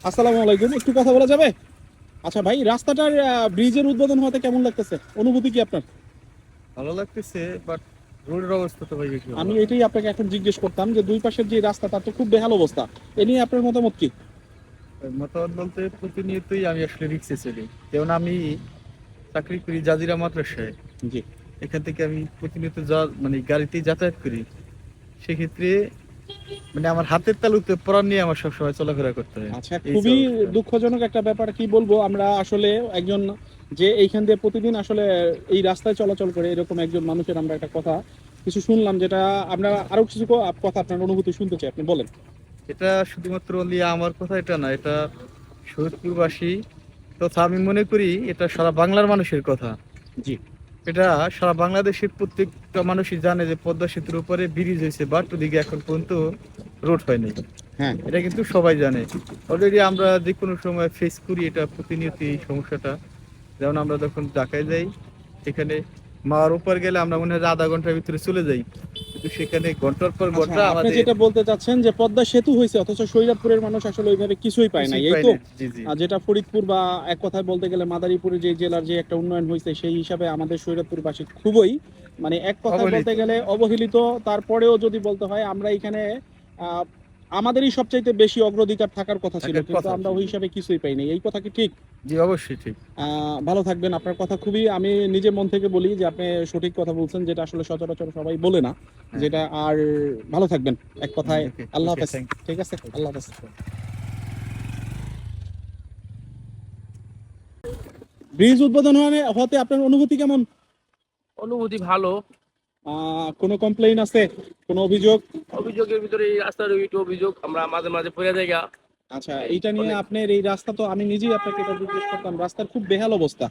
আসসালামু আলাইকুম, একটু কথা বলা যাবে? আচ্ছা ভাই, রাস্তাটার ব্রিজের উদ্বোধন হতে কেমন লাগতেছে? অনুভূতি কি আপনার? ভালো লাগতেছে, বাট রোডের অবস্থা তো ভাই বেশি ভালো আমি না। এটাই আপনাকে এখন জিজ্ঞেস করতাম যে দুই পাশের যে রাস্তা তার তো খুব বেহাল অবস্থা। এ নিয়ে আপনার মতামত কি? মতামত বলতে প্রতিনিয়তই আমি আসলে রিক্সে চলি। যেমন আমি চাকরি করি জাজিরা মাদ্রাসায়। জি। এখান থেকে আমি প্রতিনিয়ত মানে গাড়িতেই যাতায়াত করি। সেক্ষেত্রে মানে আমার হাতের তালুতে পড়ার নিয়ে আমার সবসময় চলাফেরা করতে হয়। আচ্ছা, এই খুবই অবস্থা। দুঃখজনক একটা ব্যাপার। কি বলবো, আমরা আসলে একজন যে এইখান দিয়ে প্রতিদিন আসলে এই রাস্তায় চলাচল করে এরকম একজন মানুষের আমরা একটা কথা কিছু শুনলাম, যেটা আমরা আরো কিছু কথা আপনার অনুভূতি শুনতে চাই, আপনি বলেন। এটা শুধুমাত্র only আমার কথা এটা না, এটা শরীয়তপুরবাসী তথা আমি মনে করি এটা সারা বাংলার মানুষের কথা। জি। এটা সারা বাংলাদেশের প্রত্যেকটা মানুষই জানে যে পদ্মা সেতুর উপরে ব্রিজ হয়েছে, বাট ওদিকে এখন পর্যন্ত রোড হয়নি। হ্যাঁ। এটা কিন্তু সবাই জানে। অলরেডি আমরা যে কোনো সময় ফেস করি এটা প্রতিনিয়ত এই সমস্যাটা। যেমন আমরা যখন ঢাকায় যাই, সেখানে মাওয়ার উপর গেলে আমরা মনে হয় যে আধা ঘন্টার ভিতরে চলে যাই, কিন্তু সেখানে ঘন্টার পর আচ্ছা, ঘন্টা আপনি আমাদের যেটা বলতে চাচ্ছেন যে পদ্মা সেতু হয়েছে অথচ শরীয়তপুরের মানুষ আসলে ওইভাবে কিছুই পায় নাই, কিছুই এই পাই তো? না। জি জি। যেটা ফরিদপুর বা এক কথায় বলতে গেলে মাদারীপুরের যে জেলার যে একটা উন্নয়ন হয়েছে সেই হিসাবে আমাদের শরীয়তপুরবাসী খুবই, মানে এক কথায় বলতে অবহেলিত। গেলে অবহেলিত। তারপরেও যদি বলতে হয় আমরা এখানে আহ, আমাদেরই সবচাইতে বেশি অগ্রাধিকার থাকার কথা ছিল, থাকার কিন্তু কথা। আমরা জি ওই জি। হিসাবে কিছুই পাই নাই। এই কথা কি ঠিক? জি অবশ্যই ঠিক। ভালো থাকবেন। আপনার কথা খুবই, আমি নিজে মন থেকে বলি যে আপনি সঠিক কথা বলছেন, যেটা আসলে সচরাচর সবাই বলে না। হ্যাঁ যেটা আর ভালো থাকবেন এক কথায়। ওকে আল্লাহ ওকে, হাফেজ। থ্যাংক ঠিক আছে, আল্লাহ হাফেজ। ইউ। ব্রিজ উদ্বোধন হতে আপনার অনুভূতি কেমন? অনুভূতি ভালো। কোনো কমপ্লেইন আছে? কোনো অভিযোগ? অভিযোগের ভিতরে এই রাস্তার একটু অভিযোগ, আমরা মাঝে মাঝে পড়ে জায়গা আচ্ছা, এইটা নিয়ে অনেক। আপনার এই রাস্তা, তো আমি নিজেই আপনাকে এটা জিজ্ঞেস করতাম, রাস্তার খুব বেহাল অবস্থা।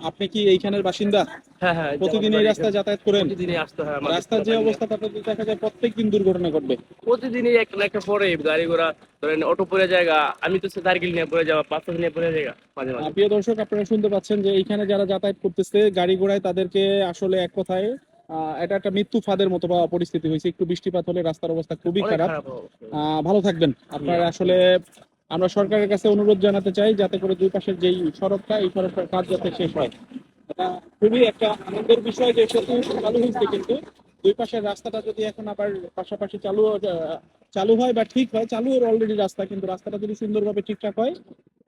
আপনি কি এইখানের বাসিন্দা? হ্যাঁ হ্যাঁ, এই যে প্রতিদিন আমাদের এই বাড়ি এখানে রাস্তায় যাতায়াত করেন? প্রতিদিনই আসতে হয় আমাদের রাস্তার যে পোলাপান নিয়ে। অবস্থা তাতে তো দেখা যায় প্রত্যেকদিন দুর্ঘটনা ঘটবে। প্রতিদিনই একটা না একটা পরে গাড়ি ঘোড়া, ধরেন অটো পড়ে জায়গা, আমি তো সাইকেল নিয়ে পড়ে যাওয়া, বাচ্চা নিয়ে পড়ে জায়গা মাঝে মাঝে। প্রিয় দর্শক, আপনারা শুনতে পাচ্ছেন যে এইখানে যারা যাতায়াত করতেছে গাড়ি ঘোড়ায়, তাদেরকে আসলে এক কথায় এটা একটা মৃত্যু ফাঁদের মতো বা পরিস্থিতি হয়েছে। একটু বৃষ্টিপাত হলে রাস্তার অবস্থা খুবই অনেক খারাপ। খারাপ অবস্থা। ভালো থাকবেন আপনার। আসলে আমরা সরকারের কাছে অনুরোধ জানাতে চাই যাতে করে দুই পাশের যেই সড়কটা, এই সড়কটার কাজ যাতে শেষ হয়। এটা খুবই একটা আনন্দের বিষয় যে সেতু চালু হয়েছে, কিন্তু দুই পাশের রাস্তাটা যদি এখন আবার পাশাপাশি চালু হয় বা ঠিক হয়, চালু অলরেডি রাস্তা, কিন্তু রাস্তাটা যদি সুন্দরভাবে ঠিকঠাক হয়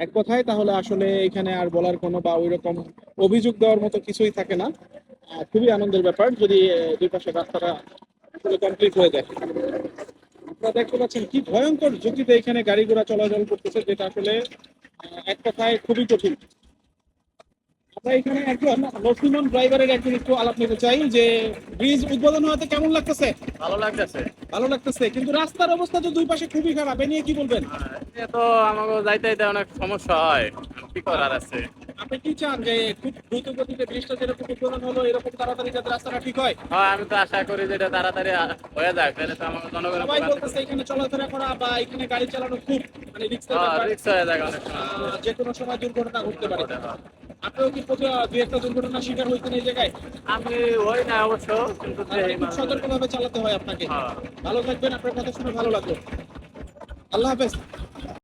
এক কথায়, তাহলে আসলে এখানে আর বলার কোনো বা ওই রকম অভিযোগ দেওয়ার মতো কিছুই থাকে না। খুবই আনন্দের ব্যাপার যদি দুই পাশের রাস্তাটা কমপ্লিট হয়ে যায়। আপনারা দেখতে পাচ্ছেন কি ভয়ঙ্কর ঝুঁকিতে এখানে গাড়ি ঘোড়া চলাচল করতেছে, যেটা আসলে এক কথায় খুবই কঠিন। আমরা এখানে একজন নথিমন ড্রাইভারের একজন একটু আলাপ নিতে চাই যে ব্রিজ উদ্বোধন হতে কেমন লাগতেছে? ভালো লাগতেছে। ভালো লাগতেছে, কিন্তু রাস্তার অবস্থা তো দুই পাশে খুবই খারাপ। এ নিয়ে কি বলবেন? এ তো আমাকে যাইতে যাইতে অনেক সমস্যা হয়, কি করার আছে। আপনি কি চান যে খুব দ্রুত গতিতে ব্রিজটা যেরকম উদ্বোধন হলো এরকম তাড়াতাড়ি যাতে রাস্তাটা ঠিক হয়? হ্যাঁ, আমি তো আশা করি যে এটা তাড়াতাড়ি হয়ে যাক, তাহলে তো আমাকে জনগণের সবাই উপকার বলতেছে এখানে চলাফেরা করা বা এখানে গাড়ি চালানো খুব মানে রিস্কের ব্যাপার। রিক্স হয়ে যাক অনেক সময়। যে কোনো সময় দুর্ঘটনা ঘটতে পারে। আপনিও কি দুই একটা দুর্ঘটনার শিকার হয়েছেন এই জায়গায়? আমি হই না অবশ্য, কিন্তু তাহলে খুব সতর্কভাবে চালাতে হয় আপনাকে। হ্যাঁ। ভালো থাকবেন, আপনার কথা শুনে ভালো লাগলো। আল্লাহ হাফেজ।